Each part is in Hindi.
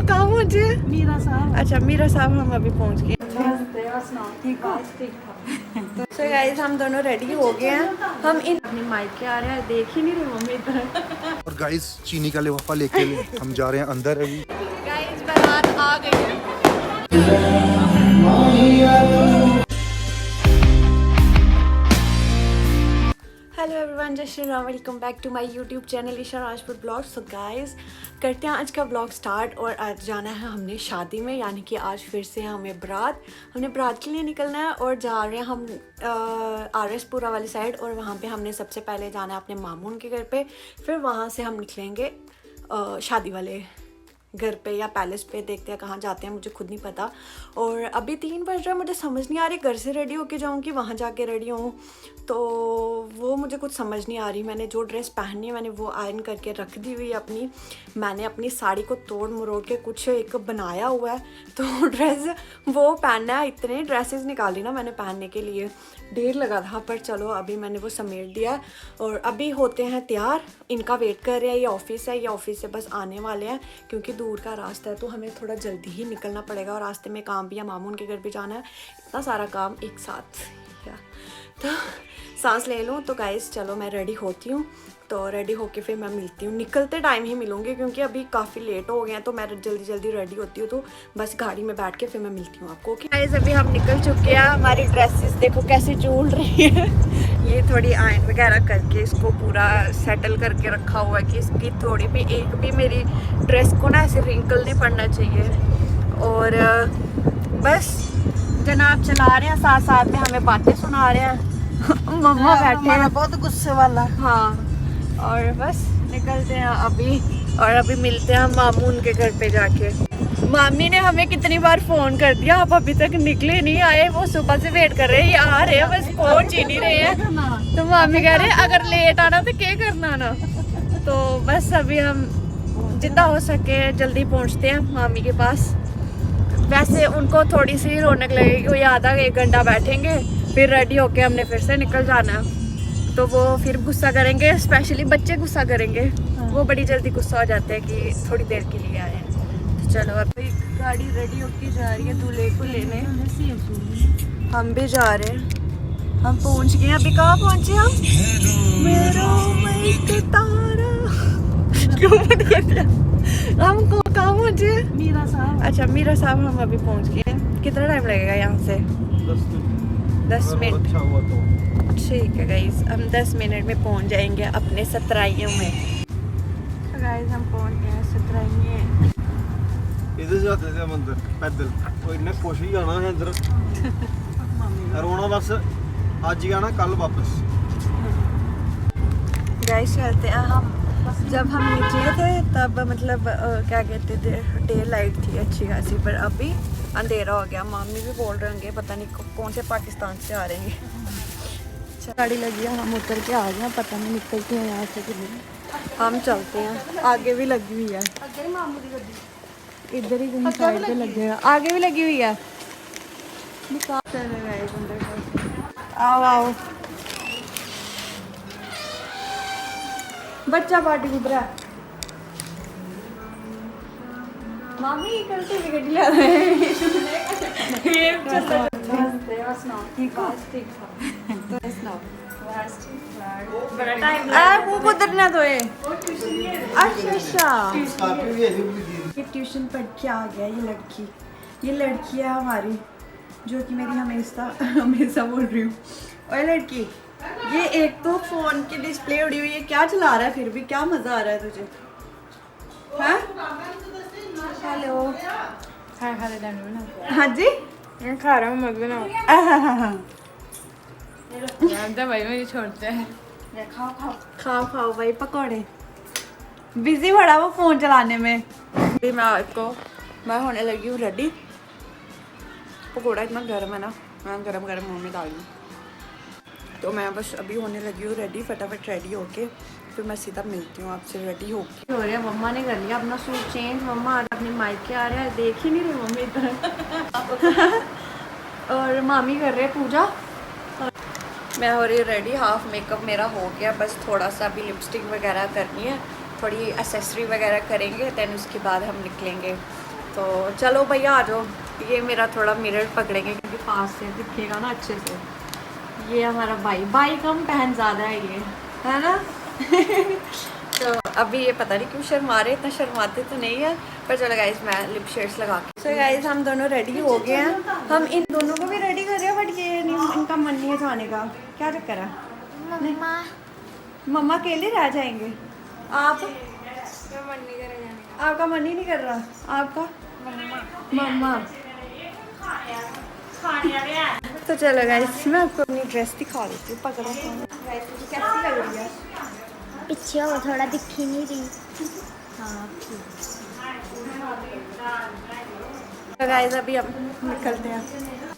कहाँ पहुँचे? मीरा साहब। अच्छा मीरा साहब हम अभी पहुँच गए। ठीक है। तो गाइस हम दोनों रेडी हो गए हैं। हम इन अपने माइके आ रहे हैं, देख ही नहीं रहे मम्मी इधर। और गाइस चीनी का लिफाफा लेके हम जा रहे हैं अंदर अभी। गाइस बारात आ गई है। हेलो एवरीवन, जय Shri Ram, welcome back to my YouTube channel Isha Rajput blog. So guys करते हैं आज का ब्लॉग स्टार्ट। और आज जाना है हमने शादी में, यानी कि आज फिर से हमने बारात के लिए निकलना है और जा रहे हैं हम RS पुरा वाली साइड। और वहाँ पे हमने सबसे पहले जाना है अपने मामून के घर पे, फिर वहाँ से हम निकलेंगे शादी वाले घर पे या पैलेस पे। देखते हैं कहाँ जाते हैं, मुझे खुद नहीं पता। और अभी 3 बज रहा है, मुझे समझ नहीं आ रही घर से रेडी होके जाऊँ कि वहाँ जाके रेडी हूँ, तो वो मुझे कुछ समझ नहीं आ रही। मैंने जो ड्रेस पहननी है मैंने वो आयरन करके रख दी हुई है अपनी। मैंने अपनी साड़ी को तोड़ मरोड़ के कुछ एक बनाया हुआ है, तो ड्रेस वो पहनना है। इतने ड्रेसेस निकाली ना मैंने पहनने के लिए, ढेर लगा था, पर चलो अभी मैंने वो समेट दिया। और अभी होते हैं तैयार, इनका वेट कर रहे हैं। ये ऑफिस है, ये ऑफिस से बस आने वाले हैं क्योंकि दूर का रास्ता है, तो हमें थोड़ा जल्दी ही निकलना पड़ेगा। और रास्ते में काम भी है, मामून के घर भी जाना है, इतना सारा काम एक साथ। तो सांस ले लूँ। तो गाइस चलो मैं रेडी होती हूँ, तो रेडी होके फिर मैं मिलती हूँ। निकलते टाइम ही मिलूँगी क्योंकि अभी काफ़ी लेट हो गए हैं, तो मैं जल्दी रेडी होती हूँ। तो बस गाड़ी में बैठ के फिर मैं मिलती हूँ आपको। गाइस अभी हम निकल चुके हैं। हमारी ड्रेसेस देखो कैसे झूल रही है। ये थोड़ी आयरन वगैरह करके इसको पूरा सेटल करके रखा हुआ है कि इसकी थोड़ी भी एक भी मेरी ड्रेस को ना ऐसे रिंकल नहीं पड़ना चाहिए। और बस जनाब चला रहे हैं, साथ साथ में हमें बातें सुना रहे हैं। मम्मा बैठे हैं बहुत गुस्से वाला। हाँ, और बस निकलते हैं अभी। और अभी मिलते हैं मामून के घर पे जाके। मामी ने हमें कितनी बार फ़ोन कर दिया, आप अभी तक निकले नहीं आए। वो सुबह से वेट कर रहे हैं, ये आ रहे हैं, बस पहुंच ही नहीं रहे हैं। तो मामी कह रहे हैं अगर लेट आना तो क्या करना ना। तो बस अभी हम जितना हो सके जल्दी पहुंचते हैं मामी के पास। वैसे उनको थोड़ी सी रौनक लगेगी, वो आधा 1 घंटा बैठेंगे, फिर रेडी होके हमने फिर से निकल जाना है। तो वो फिर गुस्सा करेंगे, स्पेशली बच्चे गुस्सा करेंगे। वो बड़ी जल्दी गुस्सा हो जाते हैं कि थोड़ी देर के लिए आए हैं। तो चलो अभी गाड़ी रेडी होके जा रही है दूल्हे को लेने। हम भी जा रहे हैं, हम पहुंच गए। अभी कहाँ पहुंचे हम? मेरा माइके तारा क्यों बंद कर दिया? हम कहाँ पहुंचे? मीरा साहब। अच्छा मीरा साहब हम अभी पहुंच गए। कितना टाइम लगेगा यहाँ से? 10 मिनट। अच्छा हुआ तो ठीक है गाइस, हम 10 मिनट में पहुंच जाएंगे अपने सतराइयों में। तो गाइस हम पहुंच गए हैं सतराइयों। इधर जाते थे मंदिर पैदल, तो इन्हें खुश ही जाना है इधर। रोना बस आज ही आना, कल वापस। गाइस चलते हैं हम। जब हम निकले थे तब मतलब क्या कहते थे, डे लाइट थी अच्छी खासी, पर अभी अंधेरा हो गया। मामी भी बोल रहे होंगे पता नहीं कौन से पाकिस्तान से आ रहे हैं। गाड़ी लगी है, हम उतर के आ गए, पता नहीं निकलते हैं यहाँ से कि नहीं। हम चलते हैं, आगे भी लगी हुई है, इधर ही कहीं साइड पे लगे हैं, आगे भी लगी हुई है। आओ आओ, बच्चा पार्टी किधर है? मामी कल से भी गड्डी ला रहे हैं। बड़ा टाइम वो कुदर ना धोए। अच्छा ये ट्यूशन पढ़ के आ गया ये लड़की। ये लड़की है हमारी, जो कि मेरी हमेशा बोल रही हूँ। और लड़की ये एक तो फोन की डिस्प्ले उड़ी हुई है, क्या चला रहा है फिर भी? क्या मजा आ रहा है तुझे? हाँ हेलो, हाँ जी खा रहा हूँ, मत बनाओ। भाई मुझे छोड़ते हैं। खाओ भाई पकौड़े। बिजी बड़ा वो फोन चलाने में। भी मैं होने लगी हूँ रेडी। पकौड़ा इतना गर्म है ना, मैं गरम मुँह में डाल दूँ। तो मैं बस अभी होने लगी हूँ रेडी, फटाफट रेडी होके फिर मैं सीधा मिलती हूँ आपसे रेडी होके। हो रहा है, मम्मा ने कर लिया अपना सूट चेंज। मम्मा अपने मायके आ रहा है, देख ही नहीं रही मम्मी इधर। और मामी कर रहे हैं पूजा। मैं हो रही रेडी, हाफ मेकअप मेरा हो गया, बस थोड़ा सा अभी लिपस्टिक वगैरह करनी है, थोड़ी एसेसरी वगैरह करेंगे, दैन उसके बाद हम निकलेंगे तो चलो भैया आ जाओ। ये मेरा थोड़ा मिरर पकड़ेंगे क्योंकि पास से दिखेगा ना अच्छे से। ये हमारा भाई कम बहन ज़्यादा है ये, है ना। तो अभी ये पता नहीं क्यों शर्मा रहे, इतना शर्माते तो नहीं है, पर चलो गाइस मैं लिप शेड्स लगा के। सो गाइस हम दोनों रेडी हो गए हैं। हम इन दोनों को भी रेडी कर रहे हैं, बट ये नहीं, इनका मन नहीं है जाने का। क्या चक्कर है? मम्मा अकेले रह जाएंगे। आप? आपका मन ही नहीं कर रहा? आपका? मम्मा। तो चलो गाइस मैं आपको अपनी ड्रेस दिखा देती हूँ। पकड़ो गाइस, कैसी लग रही है? पीछे हो थोड़ा, दिख ही नहीं रही। हाँ तो गाइस अभी हम निकलते हैं।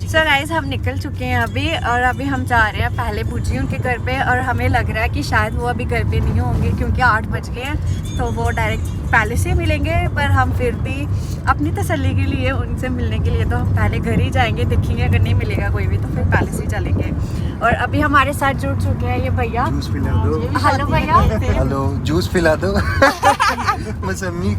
सो गाइस हम निकल चुके हैं अभी, और अभी हम जा रहे हैं पहले पूजी उनके घर पे, और हमें लग रहा है कि शायद वो अभी घर पे नहीं होंगे क्योंकि 8 बज गए हैं। तो वो डायरेक्ट पहले से मिलेंगे, पर हम फिर भी अपनी तसल्ली के लिए उनसे मिलने के लिए तो हम पहले घर ही जाएंगे, देखेंगे अगर नहीं मिलेगा कोई भी तो फिर पहले से ही चलेंगे। और अभी हमारे साथ जुड़ चुके हैं ये भैया। जूस पिला दो। हेलो भैया। हेलो, जूस पिला दो। मौसमी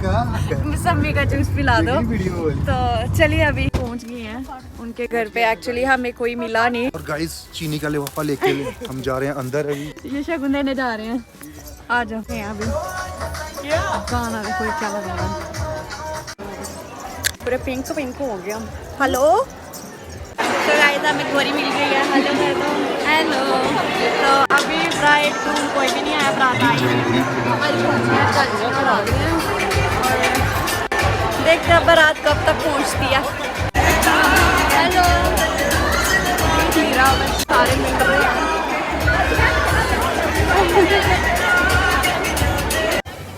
का जूस पिला दो। वीडियो। तो चलिए अभी पहुंच गए हैं उनके घर पे। एक्चुअली हमें कोई मिला नहीं। और गाइस चीनी का लिफाफा लेके हम जा रहे हैं अंदर अभी। ये शगुन देने जा रहे हैं। आ जाते हैं अभी। गाना देखो क्या लग रहा है, पूरे पिंक हो गया। हेलो तो गाइस हमें गोरी मिल गई है। हेलो कर दो। हेलो। तो अभी ब्राइड ग्रूम कोई भी नहीं आया, बारात आई है। हमारी चाची और आ गए हैं, और देखते हैं बारात कब तक पहुंचती है। हेलो सारे मिल रहे हैं।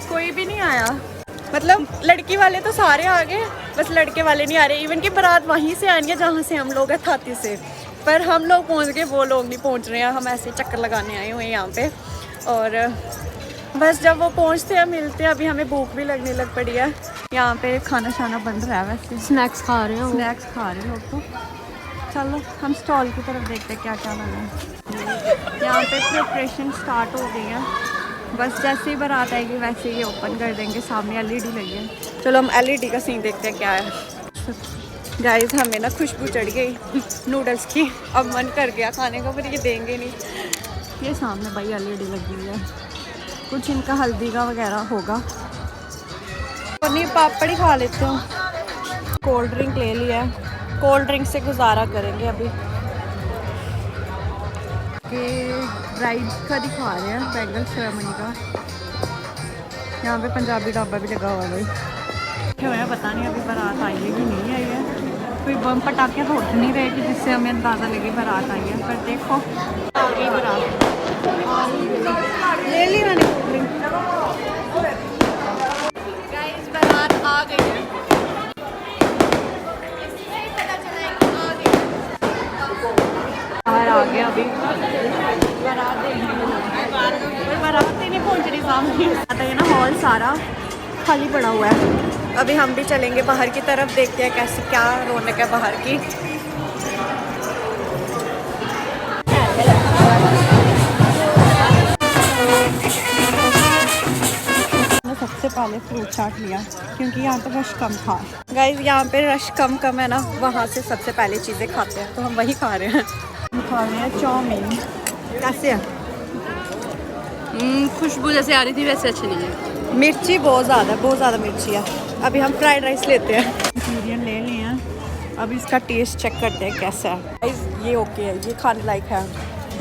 कोई भी नहीं आया, मतलब लड़की वाले तो सारे आ गए, बस लड़के वाले नहीं आ रहे। इवन की बारात वहीं से आनी है जहाँ से हम लोग हैं, थाती से, पर हम लोग पहुँच गए, वो लोग नहीं पहुँच रहे हैं। हम ऐसे चक्कर लगाने आए हुए हैं यहाँ पे, और बस जब वो पहुँचते हैं मिलते हैं। अभी हमें भूख भी लगने लग पड़ी है। यहाँ पे खाना शाना बन रहा है, वैसे स्नैक्स खा रहे हो? स्नैक्स खा रहे हैं लोग तो। चलो हम स्टॉल की तरफ देखते हैं क्या क्या लगा है। यहाँ पे प्रिपरेशन स्टार्ट हो गई है, बस जैसे ही बारात आएगी वैसे ही ओपन कर देंगे। सामने LED लगी है। चलो हम LED का सीन देखते हैं क्या है। गाइस हमें ना खुशबू चढ़ गई नूडल्स की, अब मन कर गया खाने का, पर ये देंगे नहीं। ये सामने भाई LED लगी हुई है, कुछ इनका हल्दी का वगैरह होगा। और नहीं पापड़ ही खा लेते हो। कोल्ड ड्रिंक ले लिया है, कोल्ड ड्रिंक से गुजारा करेंगे अभी। कि ब्राइड का दिखा रहे हैं, बैंगल सेरेमनी का। यहाँ पे पंजाबी ढाबा भी लगा हुआ है भाई। क्या है पता नहीं अभी बारात आई है कि नहीं आई है। कोई बम पटाखे तो उठ नहीं रहे कि जिससे हमें अंदाज़ा लगे बारात आई है, पर देखो आ गई बारात। ले ली मैंने कोल्ड ड्रिंक। गाइस बारात आ गई है। बाहर आ गया अभी बारात देखने में, बारात ही नहीं पहुंच रही सामने। आता है ना हॉल सारा खाली पड़ा हुआ है। अभी हम भी चलेंगे बाहर की तरफ, देखते हैं कैसे क्या रौनक है बाहर की। सबसे पहले फ्रूट चाट लिया क्योंकि यहाँ पे रश कम था। गाइस यहाँ पे रश कम है ना, वहाँ से सबसे पहले चीज़ें खाते हैं, तो हम वही खा रहे हैं। खा रहे हैं चाउमीन। कैसे है? खुशबू जैसे आ रही थी वैसे अच्छी नहीं है। मिर्ची बहुत ज़्यादा मिर्ची है। अभी हम फ्राइड राइस लेते हैं। मंचूरियन ले लिए हैं, अब इसका टेस्ट चेक करते हैं कैसा है। गाइस ये ओके है, ये खाने लायक है।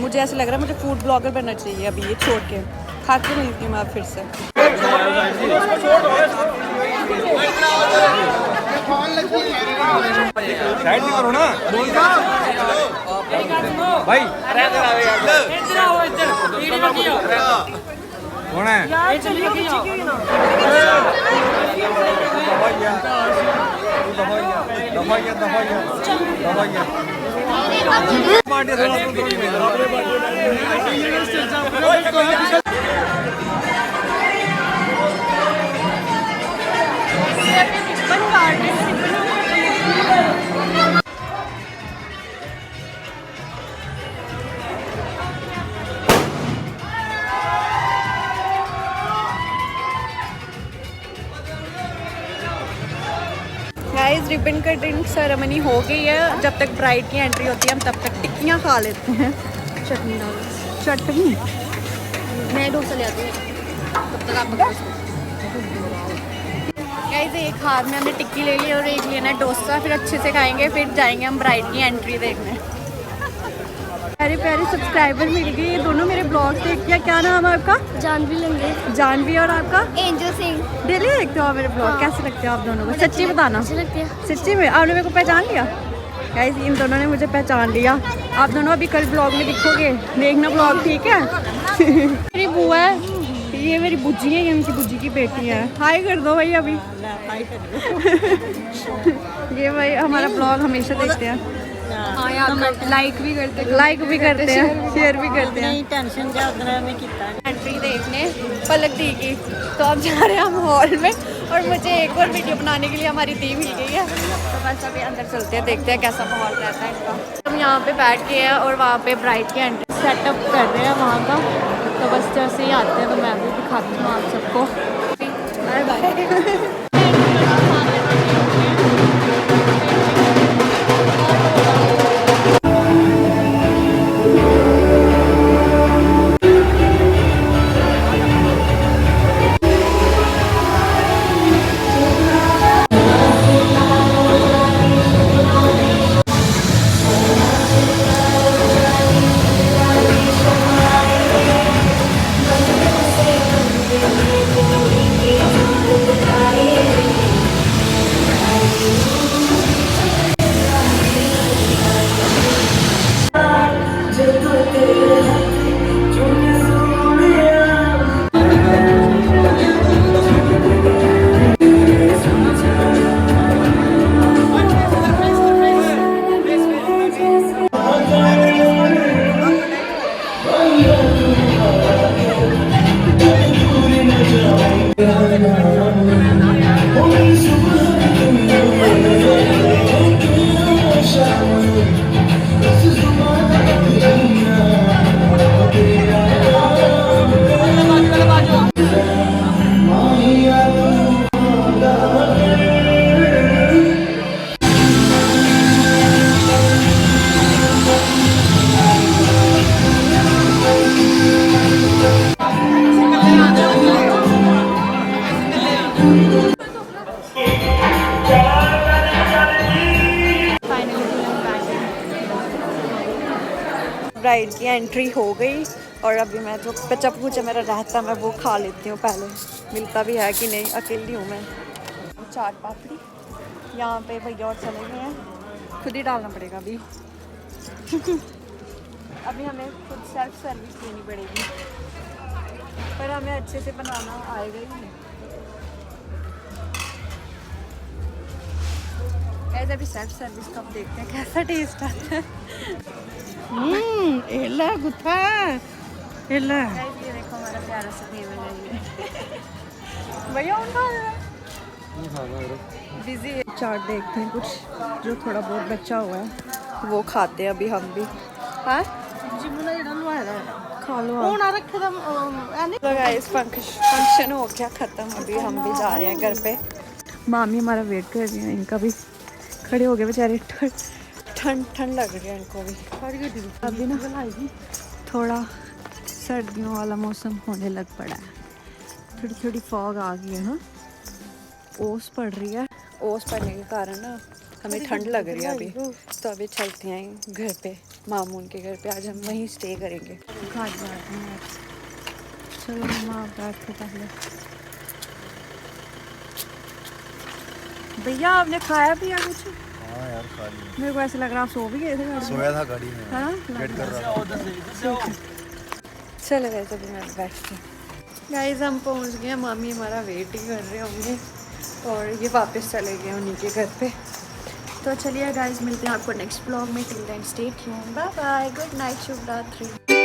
मुझे ऐसा लग रहा है मुझे फूड ब्लॉगर बनना चाहिए अभी ये छोड़ के। खा के मिलती हूँ मैं फिर से। साइड करो ना भाई। कौन है? गाइस रिबन कटिंग सेरेमनी हो गई है। जब तक ब्राइड की एंट्री होती है हम तब तक टिक्कियाँ खा लेते हैं। चटनी डालो। चटनी मैं डोसा ले आती हूँ तब तक आप बकवास करो। गाइस एक हाथ में हमने टिक्की ले ली और एक लेना है डोसा। फिर अच्छे से खाएंगे, फिर जाएंगे हम ब्राइड की एंट्री देखने। प्यारे प्यारे सब्सक्राइबर मिल गए, ये दोनों मेरे ब्लॉग देखते हैं। क्या नाम है आपका? जानवी लेंगे। जानवी। और आपका? एंजल सिंह। डेली देखते हो आप मेरे ब्लॉग? हाँ। कैसे लगते हो आप दोनों को? सच्ची बताना। अच्छी लगती है। सच्ची में आपने मेरे को पहचान लिया? गाइस इन दोनों ने मुझे पहचान लिया। आप दोनों अभी कल ब्लॉग में दिखोगे, देखना ब्लॉग, ठीक है? मेरी बुआ है, ये मेरी बुज्जी है, ये उनकी बुज्जी की बेटी है। हाय कर दो भाई अभी। ये भाई हमारा ब्लॉग हमेशा देखते हैं। हाँ यार लाइक भी करते हैं, शेयर भी करते हैं। टेंशन ज्यादा में कितना एंट्री देखने पलक दी की, तो अब जा रहे हैं हम हॉल में। और मुझे एक और वीडियो बनाने के लिए हमारी दी मिल गई है, तो बस अभी अंदर चलते हैं, देखते हैं कैसा माहौल रहता है इनका। हम यहाँ पे बैठ के हैं और वहाँ पे ब्राइड की एंट्री सेटअप कर रहे हैं वहाँ का। तो बस जैसे ही आते हैं तो मैं भी दिखाती हूँ आप सबको। Bye bye. ब्राइड की एंट्री हो गई और अभी मैं जो कच्चा पूचा मेरा रहता मैं वो खा लेती हूँ पहले। मिलता भी है कि नहीं, अकेली हूँ मैं। चाट पापड़ी यहाँ पे भैया और चले गए हैं, खुद ही डालना पड़ेगा अभी। अभी हमें खुद सेल्फ सर्विस लेनी पड़ेगी, पर हमें अच्छे से बनाना आएगा ही नहीं। ऐसे अभी सेल्फ सर्विस कब देखते हैं कैसा टेस्ट आता है। एला गुथा एला ये देखो हमारा प्यारा सा टेबल है ये। भैया उनका बिजी है। चाट देखते हैं कुछ जो थोड़ा बहुत बचा हुआ है वो खाते हैं अभी हम भी। हाँ खा लो आप। तो गाइस फंक्शन हो गया ख़त्म, अभी हम भी जा रहे हैं घर पे। मामी हमारा वेट कर रही है, इनका भी खड़े हो गए बेचारे, ठंड लग रही है इनको भी। अभी ना थोड़ा सर्दियों वाला मौसम होने लग पड़ा है, थोड़ी थोड़ी फॉग आ गई है। हाँ ओस पड़ रही है, ओस पड़ने के कारण ना हमें ठंड लग रही है अभी। तो अभी चलते हैं घर पे, मामून के घर पे। आज हम वहीं स्टे करेंगे। खा जाते हैं, चलो मम्मा आप बैठ के पहले। भैया आपने खाया पिया कुछ? हाँ यार खा लिया। मेरे को ऐसा लग रहा आप सो भी गए थे गाड़ी में। सोया था गाड़ी में, हाँ वेट कर रहा था। चले गए तो मैं बैठती। गाइस हम पहुंच गए, मामी हमारा वेट ही कर रहे होंगे और ये वापस चले गए उन्हीं के घर पे। तो चलिए गाइस मिलते हैं आपको नेक्स्ट ब्लॉग में। Till then stay tuned, bye bye, good night, शुभ रात्रि।